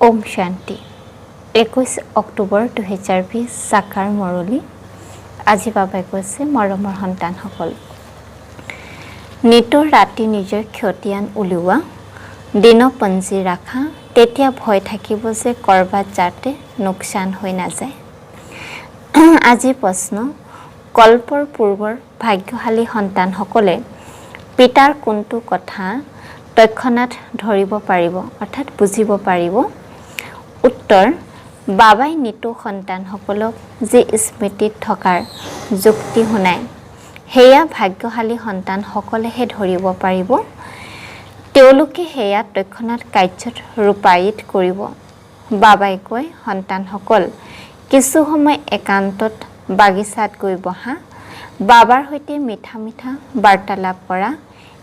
ওম শান্তি 21 অক্টোবৰ 2020 সাকাৰ মৰলি আজি বাবাই কৈছে মৰমৰ সন্তানসকল নিতৰ ৰাতি নিজৰ ক্ষতিয়ান উলিওৱা দিনপঞ্জী ৰাখা তেতিয়া ভয় থাকিব যে কৰবাত যাতে নোকচান হৈ নাযায় আজি প্ৰশ্ন কল্পৰ পূৰ্বৰ ভাগ্যশালী সন্তানসকলে পিতাৰ কোনটো কথা তক্ষণাত ধৰিব পাৰিব অৰ্থাৎ বুজিব পাৰিব উত্তৰ বাবাই নিতু সন্তানসকলক যে স্মৃতিত থকাৰ যুক্তি শুনায় হেয়া ভাগ্যশালী সন্তানসকলেহে ধৰিব পাৰিব তেওঁলোকে হেয়া তক্ষণাত কাৰ্যত ৰূপায়িত কৰিব বাবাই কয় সন্তানসকল কিছু সময় একান্তত বাগিচাত গৈ বহা বাবাৰ সৈতে মিঠা মিঠা বাৰ্তালাপ কৰা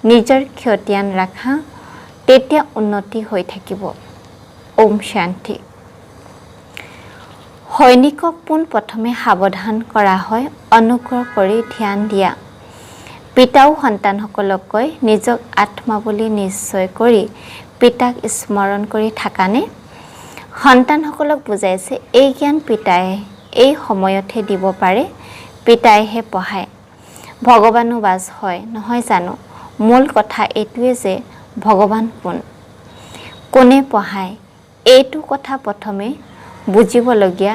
নিজৰ ক্ষতিয়ান ৰাখা তেতিয়া উন্নতি হৈ থাকিব ওম শান্তি সৈনিকক পোন প্ৰথমে সাৱধান কৰা হয় অনুগ্ৰহ কৰি ধ্যান দিয়া পিতাও সন্তানসকলক কয় নিজক আত্মা বুলি নিশ্চয় কৰি পিতাক স্মৰণ কৰি থাকানে সন্তানসকলক বুজাইছে এই জ্ঞান পিতাই এই সময়তহে দিব পাৰে পিতাইহে পঢ়ায় ভগৱানো বাস হয় নহয় জানো মূল কথা এইটোৱে যে ভগৱান কোনে পঢ়ায় এইটো কথা প্ৰথমে বুজিবলগীয়া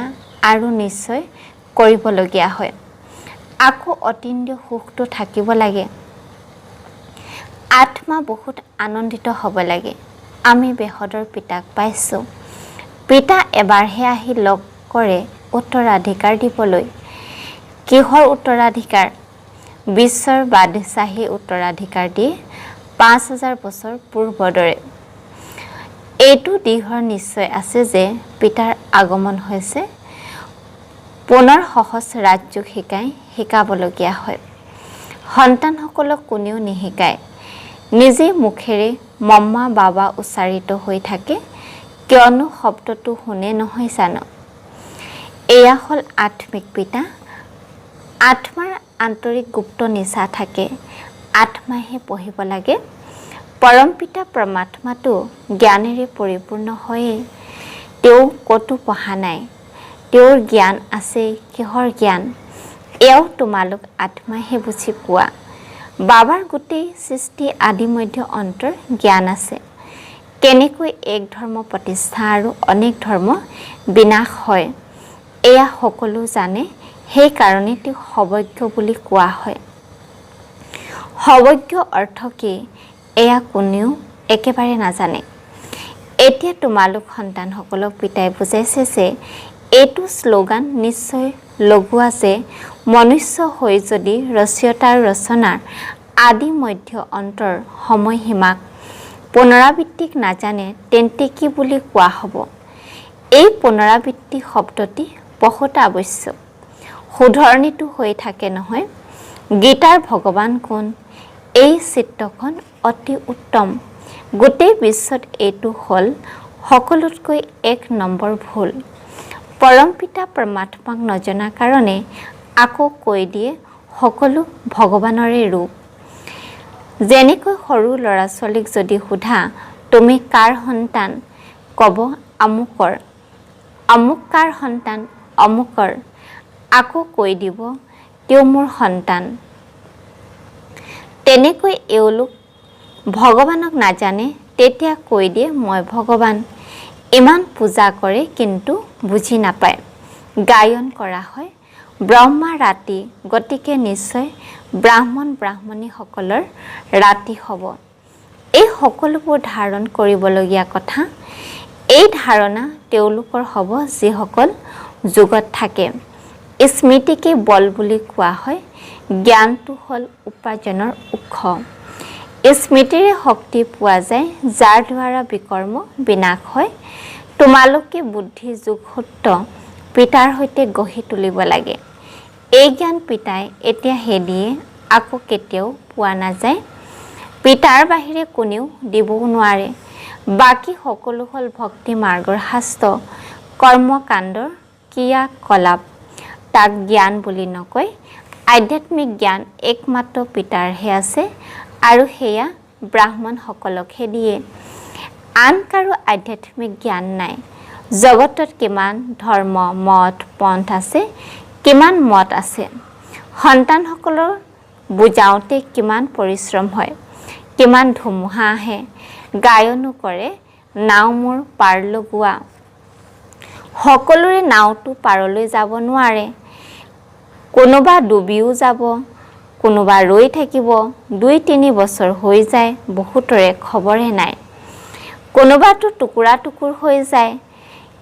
আৰু নিশ্চয় কৰিবলগীয়া হয় আকৌ অতীন্দ্ৰিয় সুখটো থাকিব লাগে আত্মা বহুত আনন্দিত হ'ব লাগে আমি বেহদৰ পিতাক পাইছোঁ পিতা এবাৰহে আহি লগ কৰে উত্তৰাধিকাৰ দিবলৈ কিহৰ উত্তৰাধিকাৰ বিশ্বৰ বাদশাহী উত্তৰাধিকাৰ দিয়ে 5000 বছৰ পূৰ্বৰ দৰে এইটো দীঘৰ নিশ্চয় আছে যে পিতাৰ আগমন হৈছে পুনৰ সহজ ৰাজ্যক শিকাবলগীয়া হয় সন্তানসকলক কোনেও নিশিকায় নিজে মুখেৰে মম্মা বাবা উচ্চাৰিত হৈ থাকে কিয়নো শব্দটো শুনে নহয় জানো এয়া হ'ল আত্মিক পিতা আত্মাৰ আন্তৰিক গুপ্ত নিচা থাকে আত্মাহে পঢ়িব লাগে পৰম পিতা পৰমাত্মাটো জ্ঞানেৰে পৰিপূৰ্ণ হয়ে তেওঁ কতো পঢ়া নাই তেওঁৰ জ্ঞান আছে কিহৰ জ্ঞান এও তোমালোক আত্মাহে বুজি পোৱা বাবাৰ গোটেই সৃষ্টি আদি মধ্য অন্তৰ জ্ঞান আছে কেনেকৈ এক ধৰ্ম প্ৰতিষ্ঠা আৰু অনেক ধৰ্ম বিনাশ হয় এয়া সকলো জানে সেইকাৰণে তেওঁ সৰ্বজ্ঞ বুলি কোৱা হয় সৰ্বজ্ঞ অৰ্থ কি এয়া কোনেও একেবাৰে নাজানে এতিয়া তোমালোক সন্তানসকলক পিতাই বুজাইছে যে এইটো শ্লোগান নিশ্চয় লগোৱা যে মনুষ্য হৈ যদি ৰচয়তাৰ ৰচনাৰ আদি মধ্য অন্তৰ সময়সীমাক পুনৰাবৃত্তিক নাজানে তেন্তে কি বুলি কোৱা হ'ব এই পুনৰাবৃত্তি শব্দটি বহুত আৱশ্যক শুধৰণিটো হৈ থাকে নহয় গীতাৰ ভগৱান কোন এই চিত্ৰখন অতি উত্তম গোটেই বিশ্বত এইটো হ'ল সকলোতকৈ 1 নম্বৰ ভুল পৰম পিতা পৰমাত্মাক নজনা কাৰণে আকৌ কৈ দিয়ে সকলো ভগৱানৰে ৰূপ যেনেকৈ সৰু ল'ৰা ছোৱালীক যদি সোধা তুমি কাৰ সন্তান ক'ব আমুকৰ আমুক কাৰ সন্তান অমুকৰ আকৌ কৈ দিব তেওঁ মোৰ সন্তান তেনেকৈ এওঁলোক ভগৱানক নাজানে তেতিয়া কৈ দিয়ে মই ভগৱান ইমান পূজা কৰে কিন্তু বুজি নাপায় গায়ন কৰা হয় ব্ৰহ্মা ৰাতি গতিকে নিশ্চয় ব্ৰাহ্মণীসকলৰ ৰাতি হ'ব এই সকলোবোৰ ধাৰণ কৰিবলগীয়া কথা এই ধাৰণা তেওঁলোকৰ হ'ব যিসকল যুগত থাকে স্মৃতিকে বল বুলি কোৱা হয় জ্ঞানটো হ'ল উপাৰ্জনৰ উৎস স্মৃতিৰে শক্তি পোৱা যায় যাৰ দ্বাৰা বিকৰ্ম বিনাশ হয় তোমালোকে বুদ্ধি যোগসূত্ৰ পিতাৰ সৈতে গঢ়ি তুলিব লাগে এই জ্ঞান পিতাই এতিয়া দিয়ে আকৌ কেতিয়াও পোৱা নাযায় পিতাৰ বাহিৰে কোনেও দিবও নোৱাৰে বাকী সকলো হ'ল ভক্তি মাৰ্গৰ শাস্ত্ৰ কৰ্মকাণ্ডৰ ক্ৰিয়াকলাপ তাক জ্ঞান বুলি নকয় আধ্যাত্মিক জ্ঞান একমাত্ৰ পিতাৰহে আছে আৰু সেয়া ব্ৰাহ্মণসকলকহে দিয়ে আন কাৰো আধ্যাত্মিক জ্ঞান নাই জগতত কিমান ধৰ্ম মত পন্থ আছে, কিমান মত আছে। সন্তানসকলৰ বুজাওঁতে কিমান পৰিশ্ৰম হয়, কিমান ধুমুহা আহে, গায়নো কৰে নাও মোৰ পাৰ লগোৱা। সকলোৰে নাওটো পাৰলৈ যাব নোৱাৰে, কোনোবা ডুবিও যাব, কোনোবা ৰৈ থাকিব, 2-3 বছৰ হৈ যায়, বহুতৰে খবৰে নাই। কোনোবাটো টুকুৰা টুকুৰ হৈ যায়,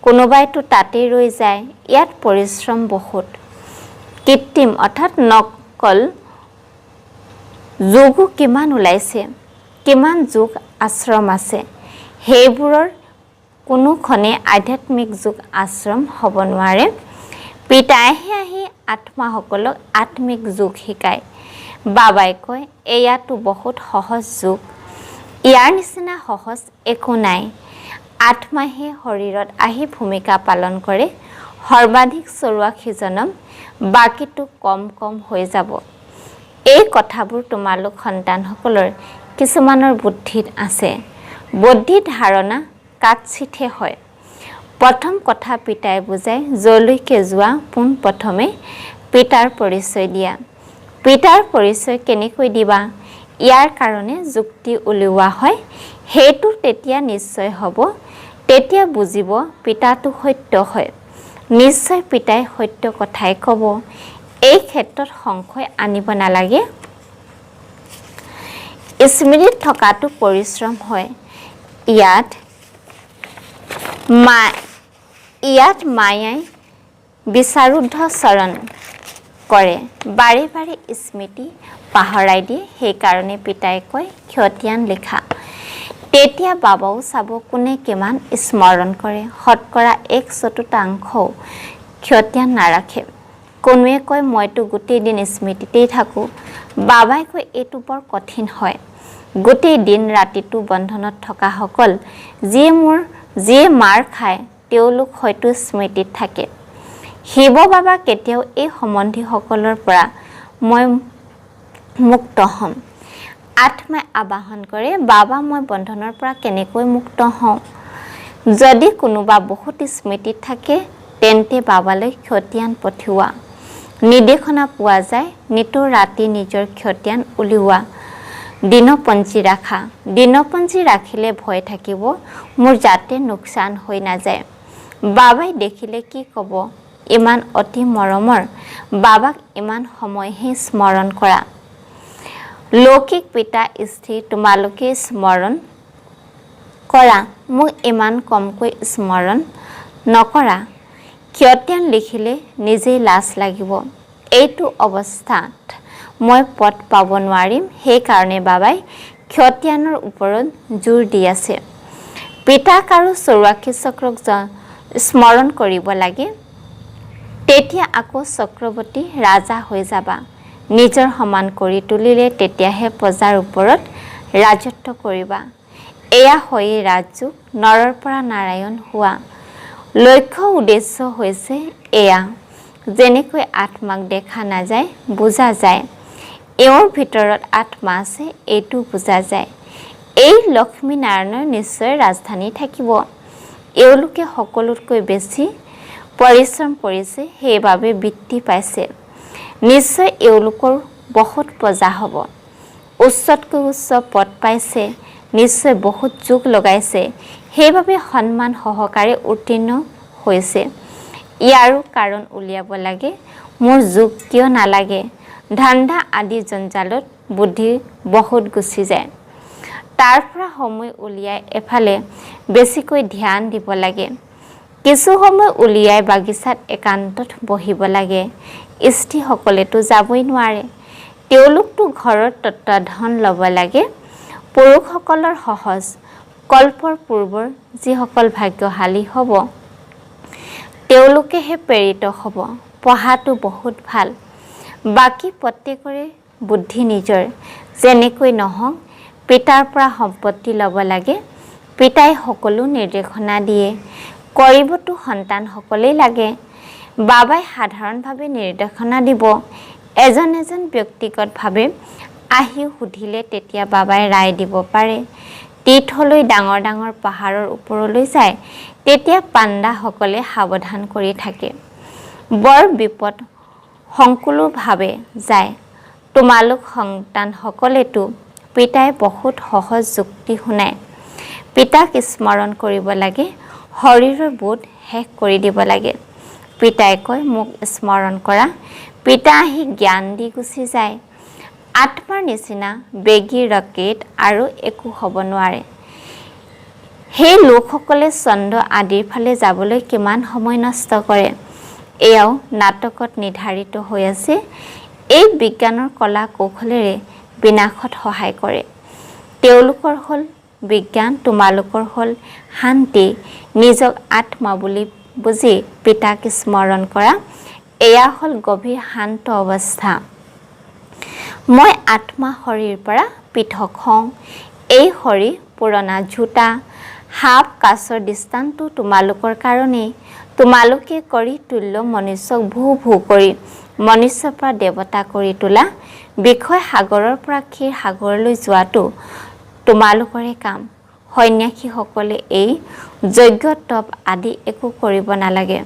কোনোবাইতো তাতেই ৰৈ যায়। ইয়াত পৰিশ্ৰম বহুত। কৃত্ৰিম অৰ্থাৎ নকল যোগো কিমান ওলাইছে, কিমান যোগ আশ্ৰম আছে, সেইবোৰৰ কোনোখনে আধ্যাত্মিক যোগ আশ্ৰম হ'ব নোৱাৰে। পিতাইহে আহি আত্মাসকলক আত্মিক যোগ শিকায়। বাবাই কয় এয়াতো বহুত সহজ যোগ, ইয়াৰ নিচিনা সহজ একো নাই। আত্মাহে শৰীৰত আহি ভূমিকা পালন কৰে। সৰ্বাধিক 84 জনম, বাকীটো কম কম হৈ যাব। এই কথাবোৰ তোমালোক সন্তানসকলৰ কিছুমানৰ বুদ্ধিত আছে। বুদ্ধি ধাৰণা কাৎচিতহে হয়। প্ৰথম কথা পিতাই বুজাই যলৈকে যোৱা পোনপ্ৰথমে পিতাৰ পৰিচয় দিয়া। পিতাৰ পৰিচয় কেনেকৈ দিবা, ইয়াৰ কাৰণে যুক্তি উলিওৱা হয়। সেইটো তেতিয়া নিশ্চয় হ'ব, তেতিয়া বুজিব পিতাটো সত্য হয়। নিশ্চয় পিতাই সত্য কথাই ক'ব, এই ক্ষেত্ৰত সংশয় আনিব নালাগে। স্মৃতিত থকাটো পৰিশ্ৰম হয়। ইয়াত মায়াই বিচাৰুদ্ধ চৰণ কৰে, বাৰে বাৰে স্মৃতি পাহৰাই দিয়ে। সেইকাৰণে পিতাই কয় ক্ষতিয়ান লিখা। তেতিয়া বাবাও চাব কোনে কিমান স্মৰণ কৰে। শতকৰা 1/4 ক্ষতিয়ান নাৰাখে। কোনোৱে কয় মইতো গোটেই দিন স্মৃতিতেই থাকোঁ। বাবাই কয় এইটো বৰ কঠিন হয়। গোটেই দিন ৰাতিটো বন্ধনত থকাসকল যিয়ে মাৰ খায়, তেওঁলোক হয়তো স্মৃতিত থাকে। শিৱ বাবা কেতিয়াও এই সম্বন্ধীসকলৰ পৰা মই মুক্ত হ'ম। আত্মাই আবাহন কৰে, বাবা মই বন্ধনৰ পৰা কেনেকৈ মুক্ত হওঁ? যদি কোনোবা বহুত স্মৃতিত থাকে, তেন্তে বাবালৈ ক্ষতিয়ান পঠিওৱা। নিৰ্দেশনা পোৱা যায়, নিতৌ ৰাতি নিজৰ ক্ষতিয়ান উলিওৱা। দিনপঞ্জী ৰাখা। দিনপঞ্জী ৰাখিলে ভয় থাকিব মোৰ যাতে লোকচান হৈ নাযায়। বাবাই দেখিলে কি ক'ব, ইমান অতি মৰমৰ বাবাক ইমান সময়হে স্মৰণ কৰা। লৌকিক পিতা স্থিৰ তোমালোকে স্মৰণ কৰা, মোক ইমান কমকৈ স্মৰণ নকৰা। ক্ষতিয়ান লিখিলে নিজেই লাজ লাগিব। এইটো অৱস্থাত মই পদ পাব নোৱাৰিম। সেইকাৰণে বাবাই ক্ষতিয়ানৰ ওপৰত জোৰ দি আছে। পিতাক আৰু 84 চক্ৰক স্মৰণ কৰিব লাগে, তেতিয়া আকৌ চক্ৰৱৰ্তী ৰাজা হৈ যাবা। নিজৰ সমান কৰি তুলিলে তেতিয়াহে প্ৰজাৰ ওপৰত ৰাজত্ব কৰিবা। এয়া হয়েই ৰাজযোগ, নৰৰ পৰা নাৰায়ণ হোৱা। লক্ষ্য উদ্দেশ্য হৈছে এয়া। যেনেকৈ আত্মাক দেখা নাযায়, বুজা যায়। এওঁৰ ভিতৰত আত্মা আছে, এইটো বুজা যায়। এই লক্ষ্মী নাৰায়ণৰ নিশ্চয় ৰাজধানী থাকিব। এওঁলোকে সকলোতকৈ বেছি পৰিশ্ৰম কৰিছে, সেইবাবে বৃত্তি পাইছে। নিশ্চয় এওঁলোকৰ বহুত প্ৰজা হ'ব। উচ্চতকৈ উচ্চ পদ পাইছে, নিশ্চয় বহুত যোগ লগাইছে, সেইবাবে সন্মান সহকাৰে উত্তীৰ্ণ হৈছে। ইয়াৰো কাৰণ উলিয়াব লাগে, মোৰ যোগ কিয় নালাগে? ধান্দা আদি জঞ্জালত বুদ্ধি বহুত গুচি যায়। তাৰ পৰা সময় উলিয়াই এফালে বেছিকৈ ধ্যান দিব লাগে। কিছু সময় উলিয়াই বাগিচাত একান্তত বহিব লাগে। স্ত্ৰীসকলেতো যাবই নোৱাৰে, তেওঁলোকতো ঘৰৰ তত্ত্বাৱধান ল'ব লাগে। পুৰুষসকলৰ সহজ, কল্পৰ পূৰ্বৰ যিসকল ভাগ্যশালী হ'ব, তেওঁলোকেহে প্ৰেৰিত হ'ব। পঢ়াটো বহুত ভাল, বাকী প্ৰত্যেকৰে বুদ্ধি নিজৰ। যেনেকৈ নহওক পিতাৰ পৰা সম্পত্তি ল'ব লাগে। পিতাই সকলো নিৰ্দেশনা দিয়ে, কৰিবতো সন্তানসকলেই লাগে। বাবাই সাধাৰণভাৱে নিৰ্দেশনা দিব, এজন ব্যক্তিগতভাৱে আহিও সুধিলে তেতিয়া বাবাই ৰায় দিব পাৰে। তীৰ্থলৈ ডাঙৰ ডাঙৰ পাহাৰৰ ওপৰলৈ যায় তেতিয়া পাণ্ডাসকলে সাৱধান কৰি থাকে। বৰ বিপদ সংকুলভাৱে যায়। তোমালোক সন্তানসকলেতো পিতাই বহুত সহজ যুক্তি শুনায়। পিতাক স্মৰণ কৰিব লাগে, শৰীৰৰ বোধ শেষ কৰি দিব লাগে। পিতাই কয় মোক স্মৰণ কৰা, পিতা আহি জ্ঞান দি গুচি যায়। আত্মাৰ নিচিনা বেগী ৰকেট আৰু একো হ'ব নোৱাৰে। সেই লোকসকলে চন্দ্ৰ আদিৰ ফালে যাবলৈ কিমান সময় নষ্ট কৰে, এয়াও নাটকত নিৰ্ধাৰিত হৈ আছে। এই বিজ্ঞানৰ কলা কৌশলেৰে বিনাশত সহায় কৰে। তেওঁলোকৰ হ'ল বিজ্ঞান, তোমালোকৰ হ'ল শান্তি। নিজক আত্মা বুলি বুজি পিতাক স্মৰণ কৰা, এয়া হ'ল গভীৰ শান্ত অৱস্থা। মই আত্মা শৰীৰ পৰা পৃথক হওঁ। এই শৰীৰ পুৰণা ঝোটা, সাপ কাছৰ দৃষ্টান্ত তোমালোকৰ কাৰণেই। তোমালোকে কৰি তুল্য মনুষ্যক ভূ ভূ কৰি মনুষ্যৰ পৰা দেৱতা কৰি তোলা। বিষয় সাগৰৰ পৰা ক্ষীৰ সাগৰলৈ যোৱাটো তোমালোকৰে কাম। সন্ন্যাসীসকলে এই যজ্ঞ তপ আদি একো কৰিব নালাগে।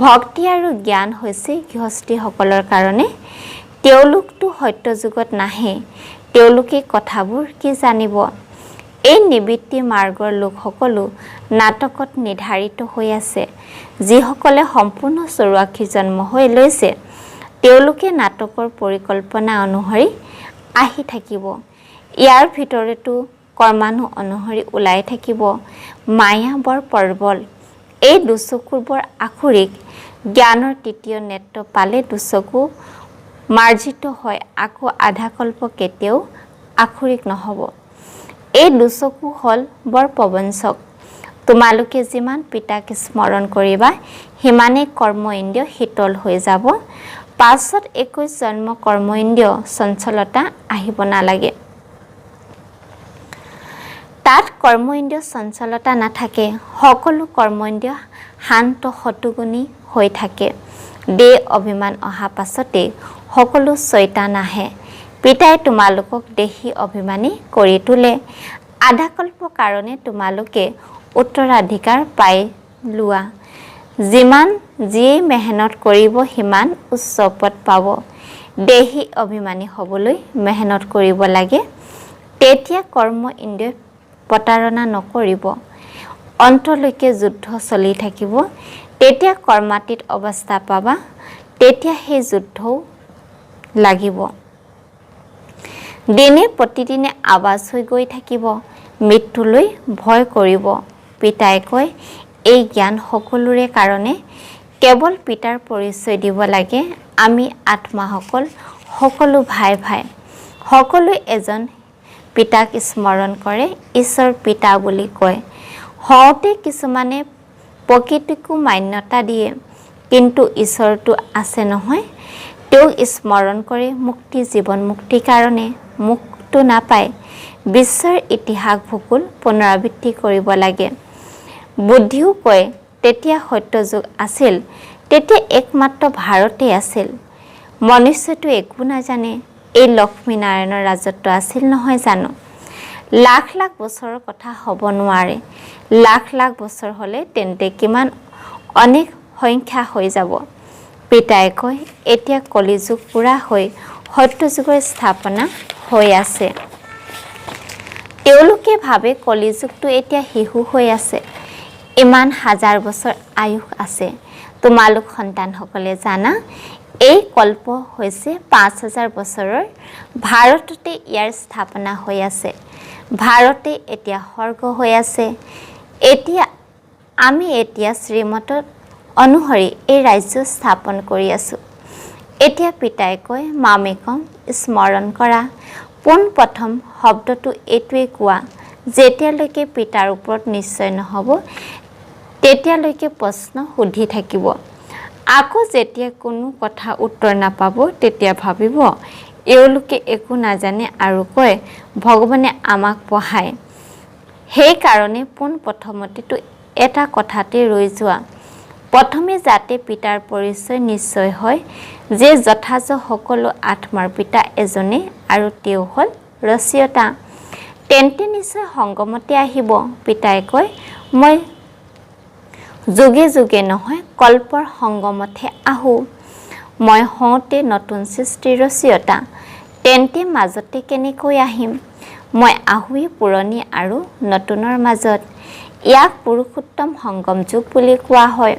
ভক্তি আৰু জ্ঞান হৈছে গৃহস্থীসকলৰ কাৰণে। তেওঁলোকতো সত্য যুগত নাহে, তেওঁলোকে কথাবোৰ কি জানিব। এই নিবৃত্তি মাৰ্গৰ লোকসকলো নাটকত নিৰ্ধাৰিত হৈ আছে। যিসকলে সম্পূৰ্ণ চৰুৱাক্ষী জন্ম হৈ লৈছে তেওঁলোকে নাটকৰ পৰিকল্পনা অনুসৰি আহি থাকিব। ইয়াৰ ভিতৰতো কৰ্মানু অনুসৰি ওলাই থাকিব। মায়া বৰ প্ৰবল। এই দুচকুৰ বৰ আসুৰিক। জ্ঞানৰ তৃতীয় নেত্ৰ পালে দুচকু মাৰ্জিত হয়, আকৌ আধাকল্প কেতিয়াও আসুৰিক নহ'ব। এই দুচকু হ'ল বৰ প্ৰবঞ্চক। তোমালোকে যিমান পিতাক স্মৰণ কৰিবা সিমানেই কৰ্ম ইন্দ্ৰিয় শীতল হৈ যাব। পাছত 21 জন্ম কৰ্ম ইন্দ্ৰিয় চঞ্চলতা আহিব নালাগে। তাত কৰ্ম ইন্দ্ৰিয় চঞ্চলতা নাথাকে। সকলো কৰ্ম ইন্দ্ৰিয় শান্ত সতুগুণী হৈ থাকে। দেহ অভিমান অহা পাছতে সকলো চৈতান আহে। পিতাই তোমালোকক দেহী অভিমানী কৰি তোলে। আধাকল্প কাৰণে তোমালোকে উত্তৰাধিকাৰ পাই লোৱা। যিমান যিয়েই মেহনত কৰিব সিমান উচ্চ পদ পাব। দেহী অভিমানী হ'বলৈ মেহনত কৰিব লাগে। তেতিয়া কৰ্ম ইন্দ্ৰিয় প্ৰতাৰণা নকৰিব। অন্তলৈকে যুদ্ধ চলি থাকিব। তেতিয়া কৰ্মাতীত অৱস্থা পাবা। তেতিয়া সেই যুদ্ধও লাগিব। দিনে প্ৰতিদিনে আৱাজ হৈ গৈ থাকিব। মৃত্যুলৈ ভয় কৰিব। পিতাই কয় এই জ্ঞান সকলোৰে কাৰণে। কেৱল পিতাৰ পৰিচয় দিব লাগে। আমি আত্মাসকল সকলো ভাই ভাই। সকলোৱে এজন পিতাক স্মৰণ কৰে, ঈশ্বৰ পিতা বুলি কয়। হওঁতে কিছুমানে প্ৰকৃতিকো মান্যতা দিয়ে, কিন্তু ঈশ্বৰটো আছে নহয়। তেওঁক স্মৰণ কৰে মুক্তি জীৱন মুক্তিৰ কাৰণে। মুক্তি নাপায়। বিশ্বৰ ইতিহাস ভূগোল পুনৰাবৃত্তি কৰিব লাগে। বুদ্ধিও কয় তেতিয়া সত্য যুগ আছিল, তেতিয়া একমাত্ৰ ভাৰতেই আছিল। মনুষ্যটো একো নাজানে। এই লক্ষ্মীনাৰায়ণৰ ৰাজত্ব আছিল নহয় জানো। লাখ লাখ বছৰৰ কথা হ'ব নোৱাৰে। লাখ লাখ বছৰ হ'লে তেন্তে কিমান অনেক সংখ্যা হৈ যাব। পিতাই কয় এতিয়া কলিযুগ পুৰা হৈ সত্য যুগৰ স্থাপনা হৈ আছে। তেওঁলোকে ভাবে কলিযুগটো এতিয়া শিশু হৈ আছে। ইমান হাজাৰ বছৰ আয়ুস আছে। তোমালোক সন্তানসকলে জানা এই কল্প হৈছে 5000 বছৰৰ। ভাৰততে ইয়াৰ স্থাপনা হৈ আছে। ভাৰতে এতিয়া স্বৰ্গ হৈ আছে। আমি এতিয়া শ্ৰীমতত অনুসৰি এই ৰাজ্য স্থাপন কৰি আছোঁ। এতিয়া পিতাই কয় মামেকম স্মৰণ কৰা। পোনপ্ৰথম শব্দটো এইটোৱে কোৱা, যেতিয়ালৈকে পিতাৰ ওপৰত নিশ্চয় নহ'ব তেতিয়ালৈকে প্ৰশ্ন সুধি থাকিব। আকৌ যেতিয়া কোনো কথা উত্তৰ নাপাব তেতিয়া ভাবিব এওঁলোকে একো নাজানে আৰু কয় ভগৱানে আমাক পঢ়ায়। সেইকাৰণে পোনপ্ৰথমতেতো এটা কথাতে ৰৈ যোৱা। প্ৰথমে যাতে পিতাৰ পৰিচয় নিশ্চয় হয় যে যথাযথ সকলো আত্মাৰ পিতা এজনে আৰু তেওঁ হ'ল ৰচয়িতা। তেন্তে নিশ্চয় সংগমতে আহিব। পিতাই কয়, মই যুগে যুগে নহয় কল্পৰ সংগমতহে আহোঁ। মই হওঁতে নতুন সৃষ্টিৰ ৰচয়িতা, তেন্তে মাজতে কেনেকৈ আহিম? মই আহোঁৱেই পুৰণি আৰু নতুনৰ মাজত। ইয়াক পুৰুষোত্তম সংগম যুগ বুলি কোৱা হয়।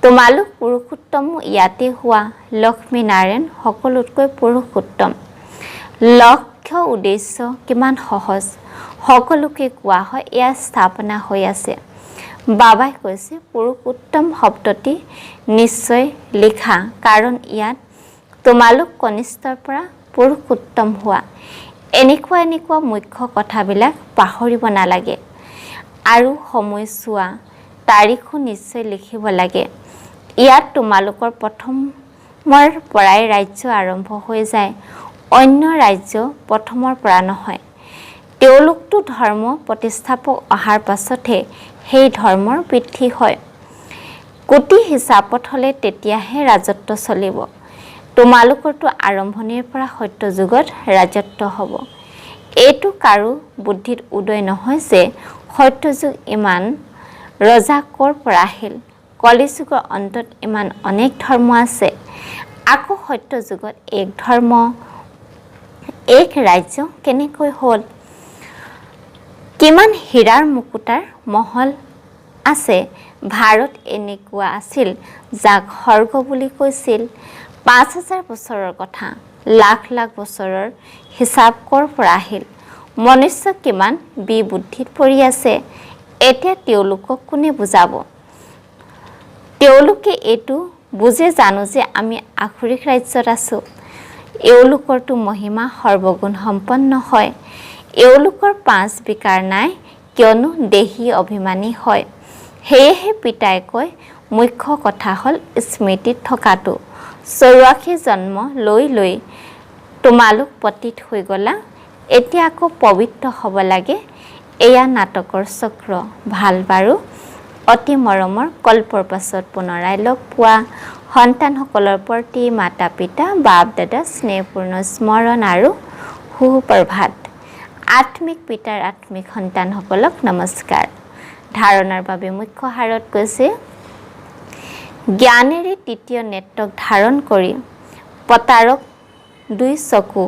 তোমালোক পুৰুষোত্তমো ইয়াতে হোৱা। লক্ষ্মীনাৰায়ণ সকলোতকৈ পুৰুষোত্তম। লক্ষ্য উদ্দেশ্য কিমান সহজ, সকলোকে কোৱা হয় এয়া স্থাপনা হৈ আছে। বাবাই কৈছে পুৰুষোত্তম শব্দটি নিশ্চয় লিখা, কাৰণ ইয়াত তোমালোক কনিষ্ঠৰ পৰা পুৰুষোত্তম হোৱা। এনেকুৱা মুখ্য কথাবিলাক পাহৰিব নালাগে। আৰু সময়ছোৱা তাৰিখো নিশ্চয় লিখিব লাগে। ইয়াত তোমালোকৰ প্ৰথমৰ পৰাই ৰাজ্য আৰম্ভ হৈ যায়, অন্য ৰাজ্য প্ৰথমৰ পৰা নহয়। তেওঁলোকতো ধৰ্ম প্ৰতিষ্ঠাপক অহাৰ পাছতহে সেই ধৰ্মৰ বৃদ্ধি হয়। কোটি হিচাপত হ'লে তেতিয়াহে ৰাজত্ব চলিব। তোমালোকৰতো আৰম্ভণিৰ পৰা সত্য যুগত ৰাজত্ব হ'ব। এইটো কাৰো বুদ্ধিত উদয় নহয় যে সত্য যুগ ইমান ৰজা ক'ৰ পৰা আহিল। কলি যুগৰ অন্তত ইমান অনেক ধৰ্ম আছে, আকৌ সত্য যুগত এক ধৰ্ম, এক ৰাজ্য কেনেকৈ হ'ল? কিমান হীৰাৰ মুকুতাৰ মহল আছে। ভাৰত এনেকুৱা আছিল যাক স্বৰ্গ বুলি কৈছিল। ৫,০০০ বছৰৰ কথা, লাখ লাখ বছৰৰ হিচাপ ক'ৰ পৰা আহিল? মনুষ্য কিমান বিবুদ্ধিত পৰি আছে। এতিয়া তেওঁলোকক কোনে বুজাব? তেওঁলোকে এইটো বুজে জানো যে আমি আসুৰিক ৰাজ্যত আছোঁ। এওঁলোকৰতো মহিমা সৰ্বগুণ সম্পন্ন হয়। এওঁলোকৰ ৫ বিকাৰ নাই, কিয়নো দেহী অভিমানী হয়। সেয়েহে পিতাই কয় মুখ্য কথা হ'ল স্মৃতিত থকাটো। ৮৪ জন্ম লৈ তোমালোক পতিত হৈ গলা, এতিয়া আকৌ পবিত্ৰ হ'ব লাগে। এয়া নাটকৰ চক্ৰ। ভাল বাৰু, অতি মৰমৰ কল্পৰ পাছত পুনৰাই লগ পোৱা সন্তানসকলৰ প্ৰতি মাতা পিতা, বাপ দাদা, স্নেহপূৰ্ণ স্মৰণ আৰু সুপ্ৰভাত। আত্মিক পিতাৰ আত্মিক সন্তানসকলক নমস্কাৰ। ধাৰণাৰ বাবে মুখ্য হাৰত কৈছে, জ্ঞানেৰে তৃতীয় নেত্ৰক ধাৰণ কৰি প্ৰতাৰক ২ চকু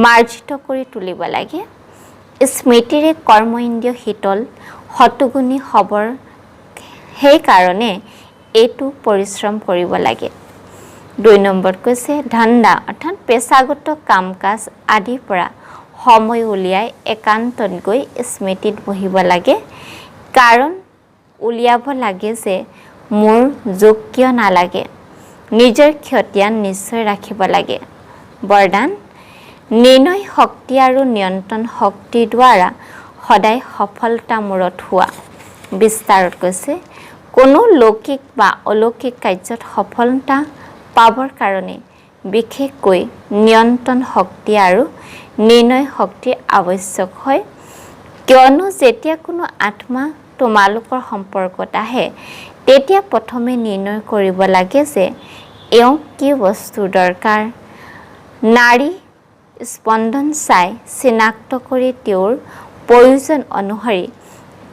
মাৰ্জিত কৰি তুলিব লাগে। স্মৃতিৰে কৰ্ম ইন্দ্ৰিয় শীতল, শতগুণী সবৰ। সেইকাৰণে এইটো পৰিশ্ৰম কৰিব লাগে। ২ নম্বৰত কৈছে ধান্দা অৰ্থাৎ পেছাগত কাম কাজ আদিৰ পৰা সময় উলিয়াই একান্তত গৈ স্মৃতিত বহিব লাগে। কাৰণ উলিয়াব লাগে যে মোৰ যোগ কিয় নালাগে। নিজৰ খতিয়ান নিশ্চয় ৰাখিব লাগে। বৰদান, নিৰ্ণয় শক্তি আৰু নিয়ন্ত্ৰণ শক্তিৰ দ্বাৰা সদায় সফলতা মূৰত হোৱা। বিস্তাৰত কৈছে কোনো লৌকিক বা অলৌকিক কাৰ্যত সফলতা পাবৰ কাৰণে বিশেষকৈ নিয়ন্ত্ৰণ শক্তি আৰু নিৰ্ণয় শক্তিৰ আৱশ্যক হয়। কিয়নো যেতিয়া কোনো আত্মা তোমালোকৰ সম্পৰ্কত আহে, তেতিয়া প্ৰথমে নিৰ্ণয় কৰিব লাগে যে এওঁক কি বস্তুৰ দৰকাৰ। নাড়ী স্পন্দন চাই চিনাক্ত কৰি তেওঁৰ প্ৰয়োজন অনুসৰি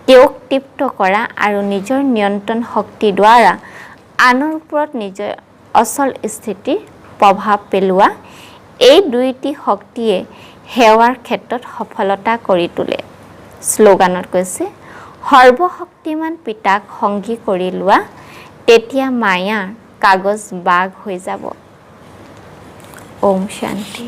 তেওঁক তৃপ্ত কৰা আৰু নিজৰ নিয়ন্ত্ৰণ শক্তিৰ দ্বাৰা আনৰ ওপৰত নিজৰ অচল স্থিতিৰ প্ৰভাৱ পেলোৱা, এই ২টি শক্তিয়ে সেৱাৰ ক্ষেত্ৰত সফলতা কৰি তোলে। শ্লোগানত কৈছে সৰ্বশক্তিমান পিতাক সংগী কৰি লোৱা, তেতিয়া মায়াৰ কাগজ বাগ হৈ যাব। ওম শান্তি।